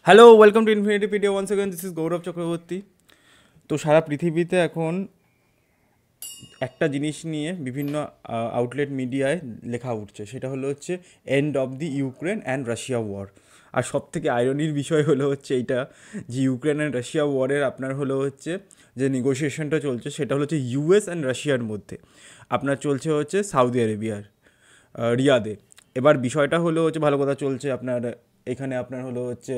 Hello, welcome to infinity pedia. Once again this is Gaurav Chakraborty. তো সারা পৃথিবীতে এখন একটা জিনিস নিয়ে বিভিন্ন আউটলেট মিডিয়ায় লেখা উঠছে, সেটা হচ্ছে end of the Ukraine and Russia war. আর সব থেকে আইরনির বিষয় হচ্ছে এইটা, যে ইউক্রেন অ্যান্ড রাশিয়া ওয়ারের আপনার হচ্ছে যে নেগোসিয়েশনটা চলছে, সেটা হচ্ছে ইউএস অ্যান্ড রাশিয়ার মধ্যে আপনার চলছে সাউদি আরেবিয়ার রিয়াদে। এবার বিষয়টা হচ্ছে ভালো কথা চলছে আপনার এখানে, আপনার হচ্ছে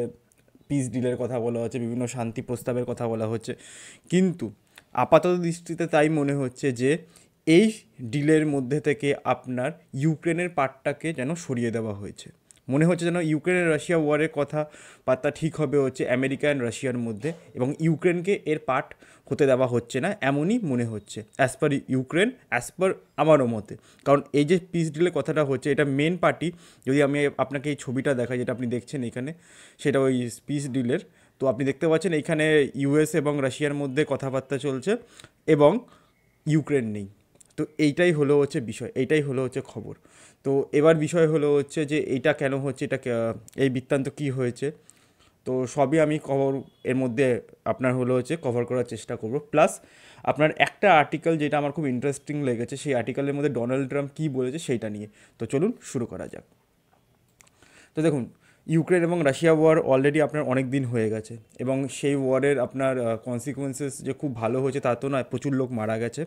পিস ডিলের কথা বলা হচ্ছে, বিভিন্ন শান্তি প্রস্তাবের কথা বলা হচ্ছে, কিন্তু আপাতত দৃষ্টিতে তাই মনে হচ্ছে যে এই ডিলের মধ্যে থেকে আপনার ইউক্রেনের পার্টটাকে যেন সরিয়ে দেওয়া হয়েছে। মনে হচ্ছে যেন ইউক্রেন রাশিয়া ওয়ারের কথা বার্তা ঠিক হবে হচ্ছে আমেরিকা অ্যান্ড রাশিয়ার মধ্যে, এবং ইউক্রেনকে এর পার্ট হতে দেওয়া হচ্ছে না, এমনই মনে হচ্ছে as per Ukraine, as per আমারও মতে। কারণ এই যে পিস ডিলের কথাটা হচ্ছে, এটা মেন পার্টি, যদি আমি আপনাকে এই ছবিটা দেখাই যেটা আপনি দেখছেন এখানে, সেটা ওই পিস ডিলের। তো আপনি দেখতে পাচ্ছেন এইখানে ইউএস এবং রাশিয়ার মধ্যে কথাবার্তা চলছে এবং ইউক্রেন নেই। তো এইটাই হচ্ছে বিষয়, এইটাই হচ্ছে খবর। তো এবার বিষয় হচ্ছে যে এইটা কেন হচ্ছে, এই বৃত্তান্ত কী হয়েছে, তো সবই আমি কভার এর মধ্যে আপনার হচ্ছে কভার করার চেষ্টা করব। প্লাস আপনার একটা আর্টিকেল যেটা আমার খুব ইন্টারেস্টিং লেগেছে, সেই আর্টিকেলের মধ্যে ডোনাল্ড ট্রাম্প কী বলেছে সেইটা নিয়ে। তো চলুন শুরু করা যাক। তো দেখুন, ইউক্রেন এবং রাশিয়া ওয়ার অলরেডি আপনার অনেক দিন হয়ে গেছে, এবং সেই ওয়ারের আপনার কনসিকুয়েন্সেস যে খুব ভালো হয়েছে তা তো নয়, প্রচুর লোক মারা গেছে।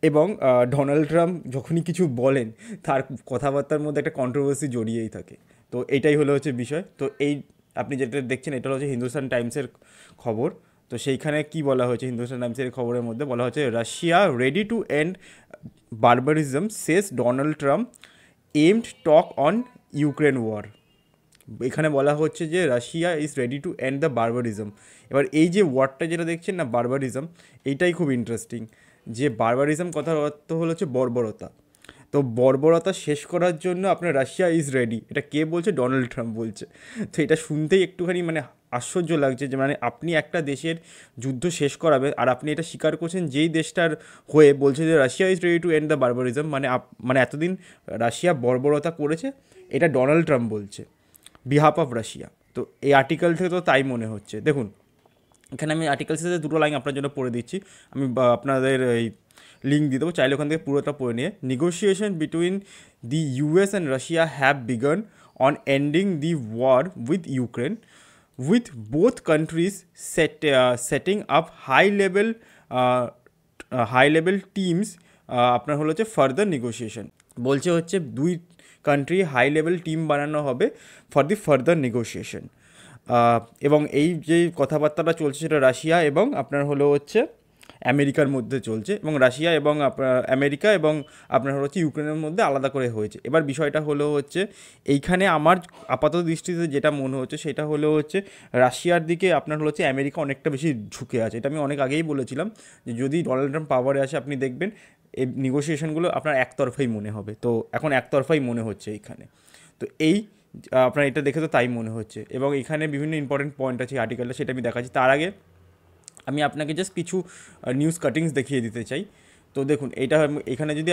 এবং ডোনাল্ড ট্রাম্প যখনই কিছু বলেন, তার কথাবার্তার মধ্যে একটা কন্ট্রোভার্সি জড়িয়েই থাকে। তো এইটাই হচ্ছে বিষয়। তো এই আপনি যেটা দেখছেন, এটা হচ্ছে হিন্দুস্তান টাইমসের খবর। তো সেইখানে কি বলা হয়েছে, হিন্দুস্তান টাইমসের খবরের মধ্যে বলা হচ্ছে, Russia ready to end barbarism says Donald Trump aimed talk on Ukraine war. এখানে বলা হচ্ছে যে Russia is ready to end the barbarism. এবার এই যে ওয়ার্ডটা যেটা দেখছেন না, বারবারিজম, এইটাই খুব ইন্টারেস্টিং। যে বারবারিজম কথার অর্থ হচ্ছে বর্বরতা। তো বর্বরতা শেষ করার জন্য আপনার রাশিয়া ইজ রেডি, এটা কে বলছে? ডোনাল্ড ট্রাম্প বলছে। তো এটা শুনতেই একটুখানি আশ্চর্য লাগছে, যে আপনি একটা দেশের যুদ্ধ শেষ করাবেন, আর আপনি এটা স্বীকার করছেন যেই দেশটার হয়ে বলছে যে Russia is ready to end the barbarism. এতদিন রাশিয়া বর্বরতা করেছে, এটা ডোনাল্ড ট্রাম্প বলছে বিহাফ অফ রাশিয়া। তো এই আর্টিকেল থেকে তো তাই মনে হচ্ছে। দেখুন, এখানে আমি আর্টিকেল শেষে দুটো লাইন আপনার জন্য পড়ে দিচ্ছি। আমি আপনাদের এই লিঙ্ক দিয়ে দেবো, চাইলে ওখান থেকে পুরোটা পড়ে নিয়ে। Negotiation between the US and Russia have begun on ending the war with Ukraine, with both countries setting up high level teams আপনার হচ্ছে ফার্দার নেগোসিয়েশন। বলছে হচ্ছে দুই কান্ট্রি হাই লেভেল টিম বানানো হবে ফর দি ফার্দার নেগোসিয়েশন। এবং এই যে কথাবার্তাটা চলছে, সেটা রাশিয়া এবং আপনার হচ্ছে আমেরিকার মধ্যে চলছে, এবং রাশিয়া এবং আমেরিকা এবং আপনার হচ্ছে ইউক্রেনের মধ্যে আলাদা করে হয়েছে। এবার বিষয়টা হচ্ছে এইখানে আমার আপাতত দৃষ্টিতে যেটা মনে হচ্ছে, সেটা হচ্ছে রাশিয়ার দিকে আপনার হচ্ছে আমেরিকা অনেকটা বেশি ঝুঁকে আছে। এটা আমি অনেক আগেই বলেছিলাম, যে যদি ডোনাল্ড ট্রাম্প পাওয়ারে আসে, আপনি দেখবেন এই নেগোসিয়েশনগুলো আপনার একতরফাই মনে হবে। তো এখন একতরফাই মনে হচ্ছে এইখানে। তো এই আপনার এটা দেখে তো তাই মনে হচ্ছে, এবং এখানে বিভিন্ন ইম্পর্টেন্ট পয়েন্ট আছে আর্টিকেলটা, সেটা আমি দেখাচ্ছি। তার আগে আমি আপনাকে জাস্ট কিছু নিউজ কাটিংস দেখিয়ে দিতে চাই। তো দেখুন, এখানে যদি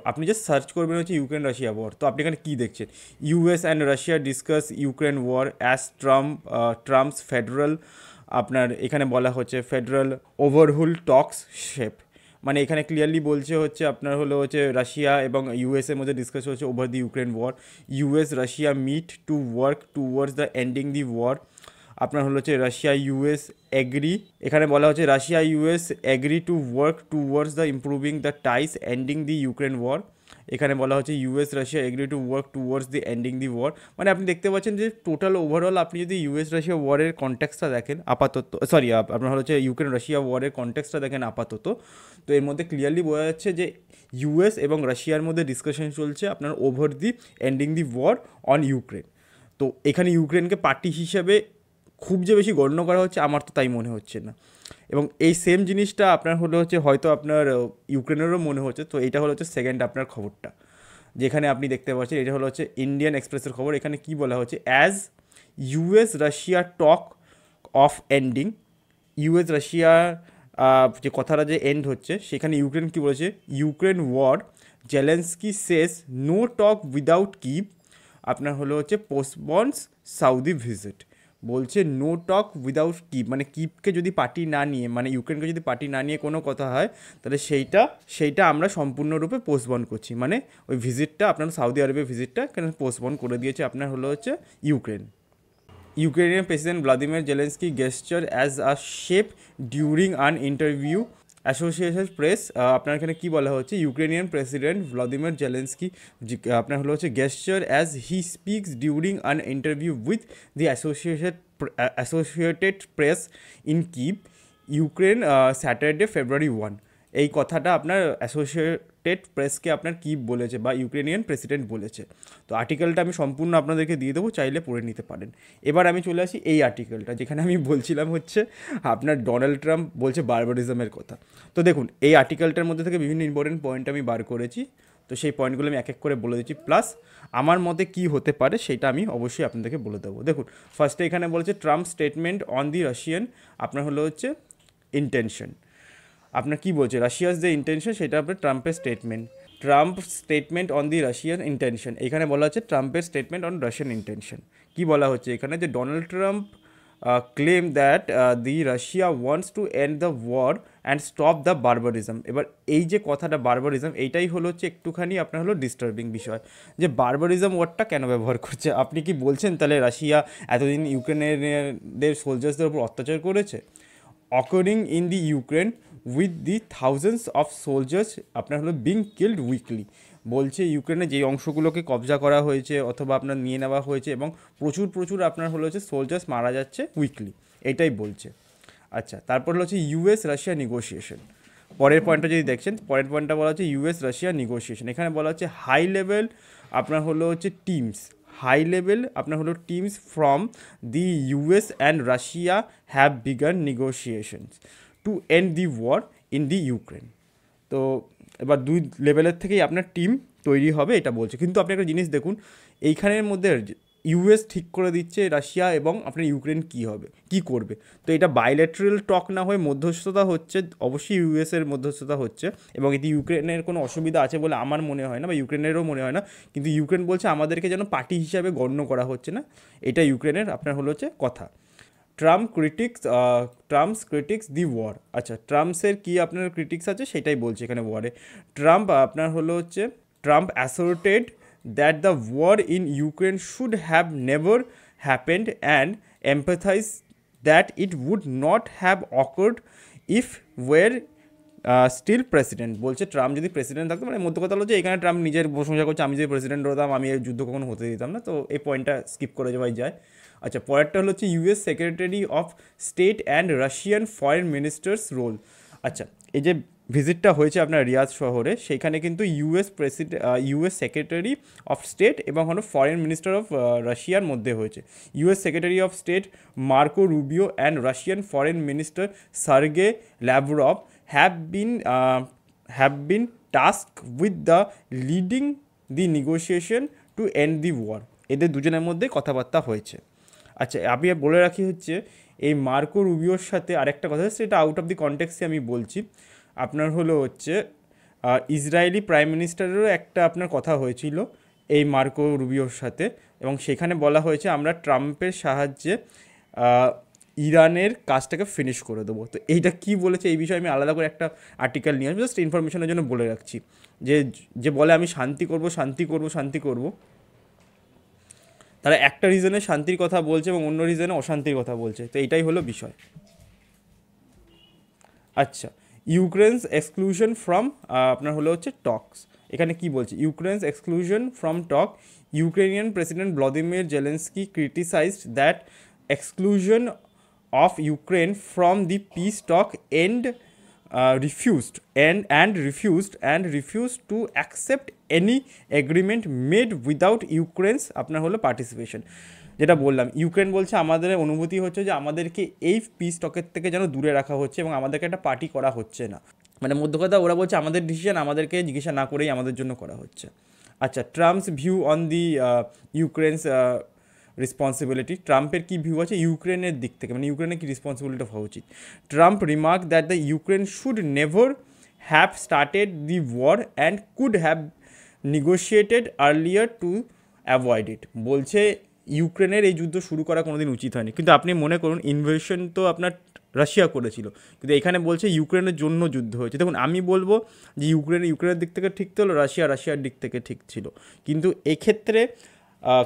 আপনি জাস্ট সার্চ করবেন হচ্ছে ইউক্রেন রাশিয়া ওয়ার। তো আপনি এখানে কী দেখছেন? US and Russia discuss Ukraine war as Trump's federal, আপনার এখানে বলা হচ্ছে ফেডারাল ওভারহুল টক্স শেপ। এখানে ক্লিয়ারলি বলছে হচ্ছে আপনার হচ্ছে রাশিয়া এবং ইউএসের মধ্যে ডিসকাস হচ্ছে over the Ukraine war. US Russia meet to work towards the ending the war. আপনার হচ্ছে রাশিয়া ইউএস এগ্রি, এখানে বলা হচ্ছে Russia US agree to work towards the improving the ties ending the Ukraine war. এখানে বলা হচ্ছে US Russia agree to work towards the ending the war. আপনি দেখতে পাচ্ছেন যে টোটাল ওভারঅল আপনি যদি ইউএস রাশিয়া ওয়ারের কনটেক্সটটা দেখেন আপাতত, আপনার হচ্ছে ইউক্রেন রাশিয়া ওয়ারের কনটেক্সটটা দেখেন আপাতত, তো এর মধ্যে ক্লিয়ারলি বোঝা যাচ্ছে যে ইউএস এবং রাশিয়ার মধ্যে ডিসকাশন চলছে আপনার over the ending the war on Ukraine. তো এখানে ইউক্রেনকে পার্টি হিসেবে খুব যে বেশি গণ্য করা হচ্ছে, আমার তো তাই মনে হচ্ছে না। এবং এই সেম জিনিসটা আপনার হচ্ছে হয়তো আপনার ইউক্রেনেরও মনে হচ্ছে। তো এইটা হচ্ছে সেকেন্ড আপনার খবরটা, যেখানে আপনি দেখতে পাচ্ছেন, এটা হচ্ছে ইন্ডিয়ান এক্সপ্রেসের খবর। এখানে কি বলা হচ্ছে, as US Russia talk of ending, US Russia যে কথাটা যে এন্ড হচ্ছে, সেখানে ইউক্রেন কি বলেছে, ইউক্রেন ওয়ার জেলেন্সকি সেস নো টক উইদাউট কিভ, আপনার হচ্ছে পোস্টপন্স সাউদি ভিজিট। বলছে নো টক উইদাউট কিপ, মানে কিপকে যদি পার্টি না নিয়ে, মানে ইউক্রেনকে যদি পার্টি না নিয়ে কোনো কথা হয়, তাহলে সেইটা আমরা সম্পূর্ণরূপে পোস্টপন করছি। মানে ওই ভিজিটটা, আপনার সাউদি আরবের ভিজিটটা কেন পোস্টপন করে দিয়েছে আপনার হলো হচ্ছে Ukraine. Ukrainian President Vladimir Zelensky gestured as a shape during an interview associated press. আপনার এখানে কি বলা হচ্ছে, ইউক্রেনিয়ান প্রেসিডেন্ট ভ্লাদিমির জেলেন্সকি আপনার হলো হচ্ছে gesture as he speaks during an interview with the Associated Press in Kyiv, Ukraine, Saturday February 1। এই কথাটা আপনার অ্যাসোসিয়েটেড প্রেসকে আপনার কি বলেছে বা ইউক্রেনিয়ান প্রেসিডেন্ট বলেছে। তো আর্টিকেলটা আমি সম্পূর্ণ আপনাদেরকে দিয়ে দেবো, চাইলে পড়ে নিতে পারেন। এবার আমি চলে আসি এই আর্টিকেলটা, যেখানে আমি বলছিলাম হচ্ছে আপনার ডোনাল্ড ট্রাম্প বলছে বারবারিজমের কথা। তো দেখুন, এই আর্টিকেলটার মধ্যে থেকে বিভিন্ন ইম্পর্টেন্ট পয়েন্ট আমি বার করেছি, তো সেই পয়েন্টগুলো আমি এক এক করে বলে দিচ্ছি, প্লাস আমার মতে কি হতে পারে সেটা আমি অবশ্যই আপনাদেরকে বলে দেবো। দেখুন, ফার্স্টে এখানে বলেছে Trump statement on the Russian, আপনার হলো হচ্ছে ইন্টেনশন। আপনার কি বলছে, রাশিয়ার যে ইন্টেনশন সেটা আপনার ট্রাম্পের statement on the Russian intention. এখানে বলা হচ্ছে ট্রাম্পের স্টেটমেন্ট অন রাশিয়ান ইন্টেনশন। কি বলা হচ্ছে এখানে, যে Donald Trump claim that the Russia wants to end the war and stop the barbarism. এবার এই যে কথাটা বারবারিজম, এইটাই হলো হচ্ছে একটুখানি আপনার হলো ডিস্টার্বিং বিষয়, যে বারবারিজম ওয়ার্ডটা কেন ব্যবহার করছে। আপনি কি বলছেন তাহলে রাশিয়া এতদিন ইউক্রেনের সোলজার্সদের উপর অত্যাচার করেছে? Occurring in the Ukraine with the thousands of soldiers আপনার হলো বিং কিল্ড উইকলি। বলছে ইউক্রেনে যেই অংশগুলোকে কবজা করা হয়েছে অথবা আপনার নিয়ে নেওয়া হয়েছে, এবং প্রচুর আপনার হলো হচ্ছে সোলজার্স মারা যাচ্ছে উইকলি, এটাই বলছে। আচ্ছা, তারপর হচ্ছে ইউএস রাশিয়া নেগোসিয়েশন। পরের পয়েন্টটা যদি দেখছেন, পরের পয়েন্টটা বলা হচ্ছে ইউএস রাশিয়া নেগোসিয়েশন। এখানে বলা হচ্ছে হাই লেভেল আপনার হলো হচ্ছে টিমস, হাই লেভেল আপনার হলো teams from the US and Russia have begun negotiations to end the war in the Ukraine. তো এবার দুই লেভেলের থেকেই আপনার টিম তৈরি হবে এটা বলছে। কিন্তু আপনি একটা জিনিস দেখুন, এইখানের মধ্যে ইউএস ঠিক করে দিচ্ছে রাশিয়া এবং আপনার ইউক্রেন কী করবে। তো এটা বাইল্যাটারাল টক না হয়ে মধ্যস্থতা হচ্ছে, অবশ্যই ইউএসের মধ্যস্থতা হচ্ছে, এবং এটি ইউক্রেনের কোনো অসুবিধা আছে বলে আমার মনে হয় না, বা ইউক্রেনেরও মনে হয় না। কিন্তু ইউক্রেন বলছে আমাদেরকে যেন পার্টি হিসাবে গণ্য করা হচ্ছে না, এটা ইউক্রেনের আপনার হলো হচ্ছে কথা। ট্রাম্পস ক্রিটিক্স দি ওয়ার। আচ্ছা, ট্রাম্পসের কি আপনার ক্রিটিক্স আছে সেটাই বলছে এখানে ওয়ারে। আপনার হলো হচ্ছে Trump asserted that the war in Ukraine should have never happened and empathize that it would not have occurred if were still president. বলছে ট্রাম্প যদি প্রেসিডেন্ট থাকতো, মানে মধ্য কথা হলো যে এখানে ট্রাম্প নিজের প্রশংসা করছে, আমি যদি প্রেসিডেন্ট হতাম আমি এই যুদ্ধ কখনো হতে দিতাম না। তো এই পয়েন্টটা স্কিপ করে যাওয়াই যায়। আচ্ছা, পরেরটা হলো হচ্ছে US secretary of state and Russian foreign ministers role. আচ্ছা, এই যে ভিজিটটা হয়েছে আপনার রিয়াদ শহরে, সেইখানে কিন্তু ইউএস সেক্রেটারি অফ স্টেট এবং হলো ফরেন মিনিস্টার অফ রাশিয়ার মধ্যে হয়েছে। US secretary of state Marco Rubio and Russian foreign minister Sergei Lavrov have been tasked with the leading the negotiation to end the war. এদের দুজনের মধ্যে কথাবার্তা হয়েছে। আচ্ছা, আমি বলে রাখি হচ্ছে এই মার্কো রুবিওর সাথে আরেকটা কথা হচ্ছে, এটা আউট অফ দি কনটেক্সটে আমি বলছি। আপনার হলো হচ্ছে ইসরায়েলি প্রাইম মিনিস্টারেরও একটা আপনার কথা হয়েছিল এই মার্কো রুবিওর সাথে, এবং সেখানে বলা হয়েছে আমরা ট্রাম্পের সাহায্যে ইরানের কাজটাকে ফিনিশ করে দেবো। তো এইটা কি বলেছে এই বিষয়ে আমি আলাদা করে একটা আর্টিকেল নিয়ে আসবো, জাস্ট ইনফরমেশনের জন্য বলে রাখছি। যে বলে আমি শান্তি করব, তারা একটা রিজনে শান্তির কথা বলছে এবং অন্য রিজনে অশান্তির কথা বলছে। তো এইটাই হলো বিষয়। আচ্ছা, ইউক্রেনস এক্সক্লুশন ফ্রম আপনার হলো হচ্ছে টকস। এখানে কি বলছে, Ukraine's exclusion from talk, Ukrainian president Vladimir Zelensky criticized that exclusion of Ukraine from the peace talk refused to accept any agreement made without Ukraine's আপনার হলো পার্টিসিপেশন। যেটা বললাম, ইউক্রেন বলছে আমাদের অনুভূতি হচ্ছে যে আমাদেরকে এই পিস টকের থেকে যেন দূরে রাখা হচ্ছে এবং আমাদেরকে একটা পার্টি করা হচ্ছে না। মানে মধ্য কথা ওরা বলছে আমাদের ডিসিশন আমাদেরকে জিজ্ঞাসা না করেই আমাদের জন্য করা হচ্ছে। আচ্ছা, Trump's view on the Ukraine's responsibility. ট্রাম্পের কী ভিউ আছে ইউক্রেনের দিক থেকে, মানে ইউক্রেনের কী রেসপন্সিবিলিটি হওয়া উচিত। Trump remark that the Ukraine should never have started the war and could have negotiated earlier to avoid it. বলছে ইউক্রেনের এই যুদ্ধ শুরু করা কোনোদিন উচিত হয়নি। কিন্তু আপনি মনে করুন ইনভেশন তো আপনার রাশিয়া করেছিল, কিন্তু এখানে বলছে ইউক্রেনের জন্য যুদ্ধ হয়েছে। দেখুন আমি বলবো যে ইউক্রেনের দিক থেকে ঠিক ছিল, রাশিয়ার দিক থেকে ঠিক ছিল। কিন্তু এক্ষেত্রে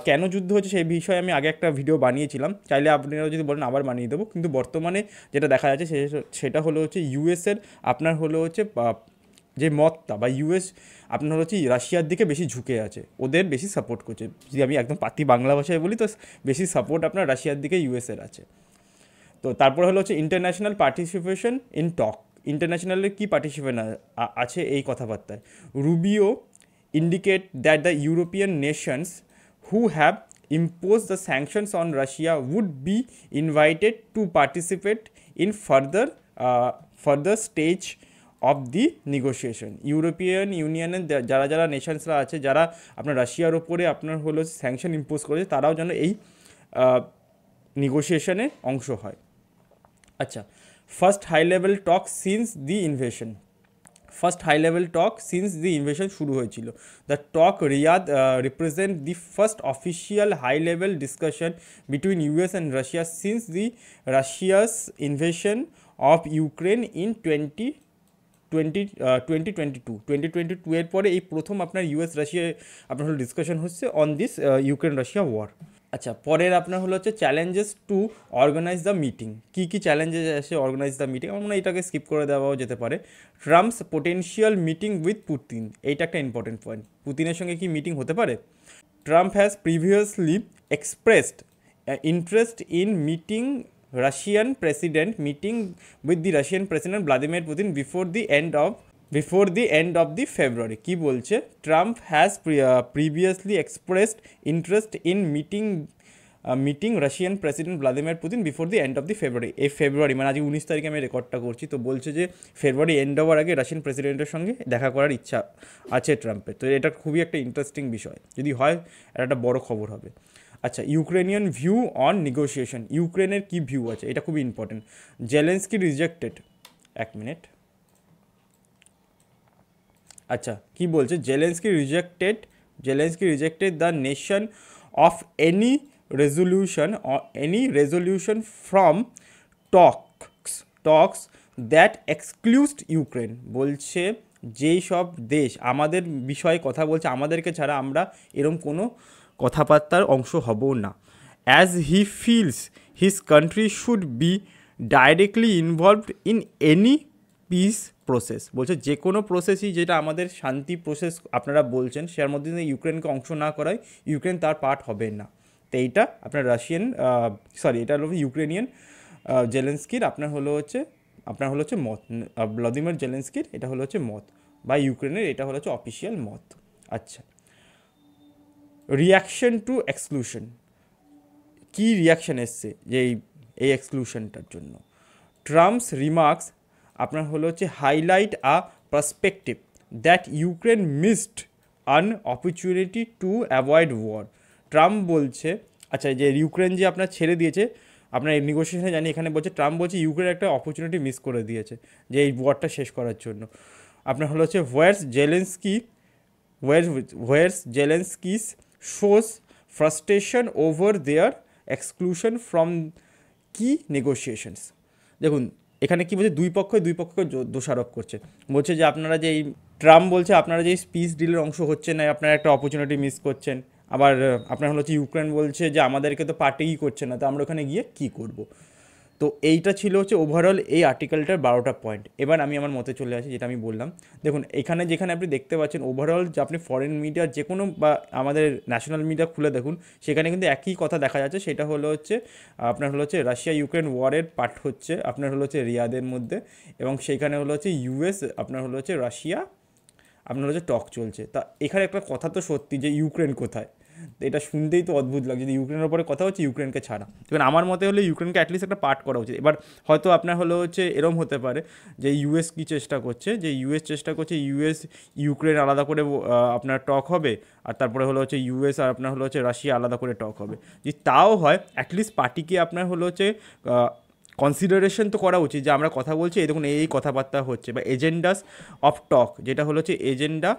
কেন যুদ্ধ হচ্ছে সেই বিষয়ে আমি আগে একটা ভিডিও বানিয়েছিলাম, চাইলে আপনারা যদি বলেন আবার বানিয়ে দেবো। কিন্তু বর্তমানে যেটা দেখা যাচ্ছে সেটা হলো হচ্ছে ইউএসের আপনার হলো হচ্ছে যে মতটা বা ইউএস আপনার হচ্ছে রাশিয়ার দিকে বেশি ঝুঁকে আছে, ওদের বেশি সাপোর্ট করছে। যদি আমি একদম পাতি বাংলা ভাষায় বলি তো বেশি সাপোর্ট আপনার রাশিয়ার দিকে ইউএসের আছে। তো তারপরে হলো হচ্ছে ইন্টারন্যাশনাল পার্টিসিপেশন ইন টক। ইন্টারন্যাশনালের কী পার্টিসিপেশন আছে এই কথাবার্তায়? Rubio indicate that the European nations who have imposed the sanctions on Russia would be invited to participate in further stage of the negotiation. European ইউনিয়নের যারা যারা নেশনসরা আছে, যারা আপনার রাশিয়ার ওপরে আপনার হলো স্যাংশন ইম্পোজ করেছে, তারাও যেন এই নেগোসিয়েশনে অংশ হয়। আচ্ছা, first high level talk since the invasion. First high level talk since the invasion শুরু হয়েছিল। The talk Riyadh represent the first official high level discussion between US and Russia since the Russia's invasion of Ukraine in 2022 এর পরে এই প্রথম আপনার US Russia আপনার হলো discussion হচ্ছে on this Ukraine Russia war. আচ্ছা, পরের আপনার হলো হচ্ছে challenges to organise the meeting. কী কী চ্যালেঞ্জেস আসে অর্গানাইজ দ্য মিটিং? আমার মনে হয় এটাকে স্কিপ করে দেওয়াও যেতে পারে। Trump's potential meeting with Putin, এইটা একটা ইম্পর্টেন্ট পয়েন্ট। পুতিনের সঙ্গে কি মিটিং হতে পারে? Trump has previously expressed interest in meeting Russian president with the Russian president Vladimir Putin before the end of the February. কী বলছে? Trump has previously expressed interest in meeting Russian president Vladimir Putin before the end of the February. এই ফেব্রুয়ারি মানে আজ 19 তারিখে আমি রেকর্ডটা করছি, তো বলছে যে ফেব্রুয়ারি এন্ড হওয়ার আগে রাশিয়ান প্রেসিডেন্টের সঙ্গে দেখা করার ইচ্ছা আছে ট্রাম্পের। তো এটা খুবই একটা ইন্টারেস্টিং বিষয়, যদি হয় এটা একটা বড় খবর হবে। আচ্ছা, ইউক্রেনিয়ান ভিউ অন নেগোসিয়েশন। ইউক্রেনের কী ভিউ আছে, এটা খুবই ইম্পর্টেন্ট। জেলেন্সকি রিজেক্টেড, এক মিনিট। আচ্ছা, কি বলছে? Zelensky rejected the nation of any resolution from talks that excluded Ukraine. বলছে যেই সব দেশ আমাদের বিষয়ে কথা বলছে, আমাদেরকে ছাড়া আমরা এরকম কোনো কথাবার্তার অংশ হব না। As he feels his country should be directly involved in any piece process. বলছে যে কোনো প্রসেসই যেটা আমাদের শান্তি প্রসেস আপনারা বলছেন, সেটার মধ্যে ইউক্রেনকে অংশ না করায় ইউক্রেন তার পার্ট হবে না। তো এইটা আপনার এটা হলো ইউক্রেনিয়ান জেলেন্সকির আপনার হলো হচ্ছে মত। ভ্লাদিমির জেলেন্সকির এটা হলো হচ্ছে মত, বা ইউক্রেনের এটা হলো হচ্ছে অফিসিয়াল মত। আচ্ছা, রিয়াকশন টু এক্সক্লুশন। কী রিয়াকশান এসছে যে এই এক্সক্লুশনটার জন্য? ট্রাম্পস রিমার্কস আপনার হলো হচ্ছে highlight a perspective that Ukraine missed an opportunity to avoid war. Trump বলছে, আচ্ছা, যে ইউক্রেন যে আপনার ছেড়ে দিয়েছে আপনার এই নেগোসিয়েশনে, জানি এখানে বলছে ট্রাম্প বলছে ইউক্রেন একটা অপরচুনিটি মিস করে দিয়েছে যে এই ওয়ারটা শেষ করার জন্য। আপনার হলো হচ্ছে whereas Zelensky's shows frustration over their exclusion from কি নেগোসিয়েশনস। দেখুন এখানে কি বলছে, দুই পক্ষকে দোষারোপ করছে। বলছে যে আপনারা যে ট্রাম্প বলছে আপনারা যে পিস ডিলের অংশ হচ্ছে না, আপনারা একটা অপরচুনিটি মিস করছেন। আবার আপনার হলো হচ্ছে ইউক্রেন বলছে যে আমাদেরকে তো পার্টিই করছে না, তো আমরা ওখানে গিয়ে কী করব। তো এইটা ছিল হচ্ছে ওভারঅল এই আর্টিকেলটার 12টা পয়েন্ট। এবার আমি আমার মতে চলে আসি, যেটা আমি বললাম। দেখুন যেখানে আপনি দেখতে পাচ্ছেন ওভারঅল যে আপনি ফরেন মিডিয়ার যে কোনো বা আমাদের ন্যাশনাল মিডিয়া খুলে দেখুন, সেখানে কিন্তু একই কথা দেখা যাচ্ছে। সেটা হলো হচ্ছে আপনার হলো হচ্ছে রাশিয়া ইউক্রেন ওয়ারের পার্ট হচ্ছে আপনার হলো হচ্ছে রিয়াদের মধ্যে, এবং সেইখানে হলো হচ্ছে ইউএস আপনার হলো হচ্ছে রাশিয়া আপনার হচ্ছে টক চলছে। তা এখানে একটা কথা তো সত্যি যে ইউক্রেন কোথায়, তো এটা শুনতেই তো অদ্ভুত লাগছে যে ইউক্রেনের ওপরে কথা হচ্ছে ইউক্রেনকে ছাড়া। এবার আমার মতে হলে ইউক্রেনকে অ্যাটলিস্ট একটা পার্ট করা উচিত। এবার হয়তো আপনার হলো হচ্ছে এরম হতে পারে যে ইউএস কী চেষ্টা করছে, ইউক্রেন আলাদা করে আপনার টক হবে, আর তারপরে হলো হচ্ছে ইউএস আর আপনার হলো হচ্ছে রাশিয়া আলাদা করে টক হবে। যদি তাও হয় অ্যাটলিস্ট পার্টিকে আপনার হলো হচ্ছে কনসিডারেশন তো করা উচিত যে আমরা কথা বলছি, এই দেখুন এই কথাবার্তা হচ্ছে, বা এজেন্ডাস অফ টক, যেটা হলো হচ্ছে এজেন্ডা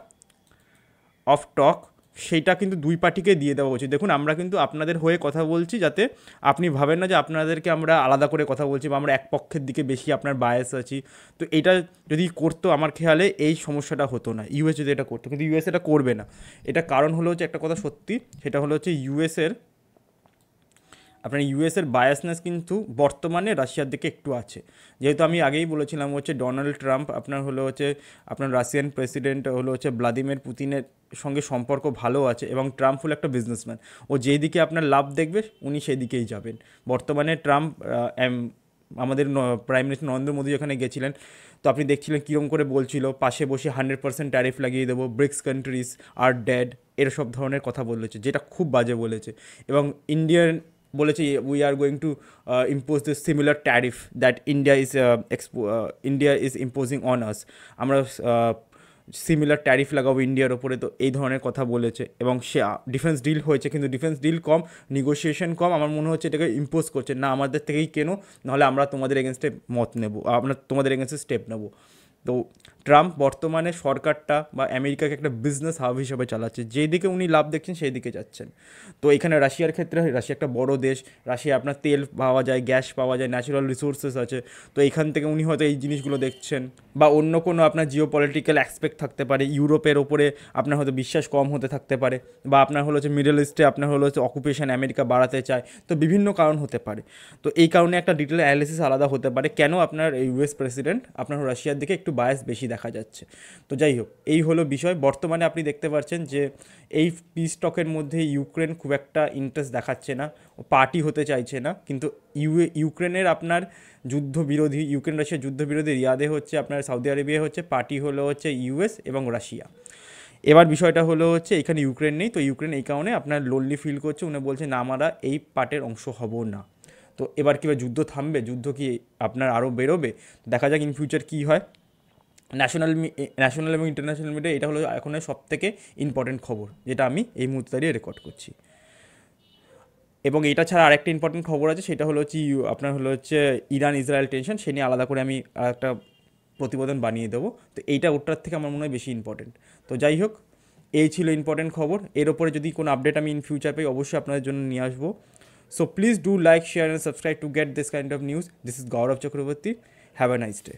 অফ টক সেইটা কিন্তু দুই পার্টিকে দিয়ে দেওয়া উচিত। দেখুন আমরা কিন্তু আপনাদের হয়ে কথা বলছি, যাতে আপনি ভাবেন না যে আপনাদেরকে আমরা আলাদা করে কথা বলছি বা আমরা এক পক্ষের দিকে বেশি আপনার বায়াস আছি। তো এটা যদি করতো আমার খেয়ালে এই সমস্যাটা হতো না, ইউএস যদি এটা করতো, কিন্তু ইউএস এটা করবে না। এটা কারণ হলো হচ্ছে একটা কথা সত্যি, সেটা হলো হচ্ছে ইউএসের বায়াসনেস কিন্তু বর্তমানে রাশিয়ার দিকে একটু আছে। যেহেতু আমি আগেই বলেছিলাম হচ্ছে ডোনাল্ড ট্রাম্প আপনার রাশিয়ান প্রেসিডেন্ট হলো হচ্ছে ভ্লাদিমির পুতিনের সঙ্গে সম্পর্ক ভালো আছে, এবং ট্রাম্প হলো একটা বিজনেসম্যান। ও যেই দিকে আপনার লাভ দেখবে উনি সেই দিকেই যাবেন। বর্তমানে ট্রাম্প আমাদের প্রাইম মিনিস্টার নরেন্দ্র মোদী ওখানে গেছিলেন, তো আপনি দেখছিলেন কীরকম করে বলছিল পাশে বসে 100% ট্যারিফ লাগিয়ে দেবো, ব্রিক্স কান্ট্রিজ আর ড্যাড, এরসব ধরনের কথা বলেছে, যেটা খুব বাজে বলেছে। এবং ইন্ডিয়ান বলেছে we are going to impose this similar tariff that India is imposing on আস। আমরা সিমিলার ট্যারিফ লাগাবো ইন্ডিয়ার ওপরে। তো এই ধরনের কথা বলেছে, এবং সে ডিফেন্স ডিল হয়েছে, কিন্তু ডিফেন্স ডিল কম, নেগোসিয়েশন কম। আমার মনে হচ্ছে এটাকে ইম্পোজ করছে, না আমাদের থেকেই কেনো, নাহলে আমরা তোমাদের এগেনস্টে মত নেবো, আমরা তোমাদের এগেনস্টে স্টেপ নেবো। তো ট্রাম্প বর্তমানে সরকারটা বা আমেরিকাকে একটা বিজনেস হাব হিসাবে চালাচ্ছে, যেই দিকে উনি লাভ দেখছেন সেই দিকে যাচ্ছেন। তো এখানে রাশিয়ার ক্ষেত্রে রাশিয়া একটা বড় দেশ, রাশিয়া আপনার তেল পাওয়া যায়, গ্যাস পাওয়া যায়, ন্যাচারাল রিসোর্সেস আছে। তো এইখান থেকে উনি হয়তো এই জিনিসগুলো দেখছেন, বা অন্য কোনো আপনার জিও পলিটিক্যাল অ্যাসপেক্ট থাকতে পারে, ইউরোপের ওপরে আপনার হয়তো বিশ্বাস কম হতে থাকতে পারে, বা আপনার হলো হচ্ছে মিডল ইস্টে আপনার হলো হচ্ছে অকুপেশন আমেরিকা বাড়াতে চায়। তো বিভিন্ন কারণ হতে পারে। তো এই কারণে একটা ডিটেল অ্যানালিসিস আলাদা হতে পারে কেন আপনার ইউএস প্রেসিডেন্ট আপনার রাশিয়ার দিকে একটু বায়াস বেশি দেখা যাচ্ছে। তো যাই হোক, এই হলো বিষয়। বর্তমানে আপনি দেখতে পাচ্ছেন যে এই পিস টকের মধ্যে ইউক্রেন খুব একটা ইন্টারেস্ট দেখাচ্ছে না, পার্টি হতে চাইছে না। কিন্তু ইউক্রেনের আপনার যুদ্ধবিরোধী, ইউক্রেন রাশিয়ার যুদ্ধবিরোধী রিয়াদে হচ্ছে, আপনার সৌদি আরবিয়া হচ্ছে, পার্টি হলো হচ্ছে ইউএস এবং রাশিয়া। এবার বিষয়টা হলো হচ্ছে এখানে ইউক্রেন নেই, তো ইউক্রেন এই কারণে আপনার লোনলি ফিল করছে, উনি বলছে না আমরা এই পার্টের অংশ হব না। তো এবার কী যুদ্ধ থামবে, যুদ্ধ কি আপনার আরও বেরোবে, দেখা যাক ইন ফিউচার কী হয়। ন্যাশনাল এবং ইন্টারন্যাশনাল মিডিয়া এটা হলো এখন সবথেকে ইম্পর্টেন্ট খবর, যেটা আমি এই মুহূর্তে দাঁড়িয়ে রেকর্ড করছি। এবং এটা ছাড়া আরেকটা ইম্পর্টেন্ট খবর আছে, সেটা হলো হচ্ছে আপনার হলো হচ্ছে ইরান ইসরায়েল টেনশন, সে নিয়ে আলাদা করে আমি একটা প্রতিবেদন বানিয়ে দেবো। তো এইটা ওটার থেকে আমার মনে হয় বেশি ইম্পর্টেন্ট। তো যাই হোক, এই ছিল ইম্পর্টেন্ট খবর। এর ওপরে যদি কোনো আপডেট আমি ইন ফিউচার পাই অবশ্যই আপনাদের জন্য নিয়ে আসবো। So please do like, share and subscribe to get this kind of news. This is Gaurav Chakraborty. Have a nice day.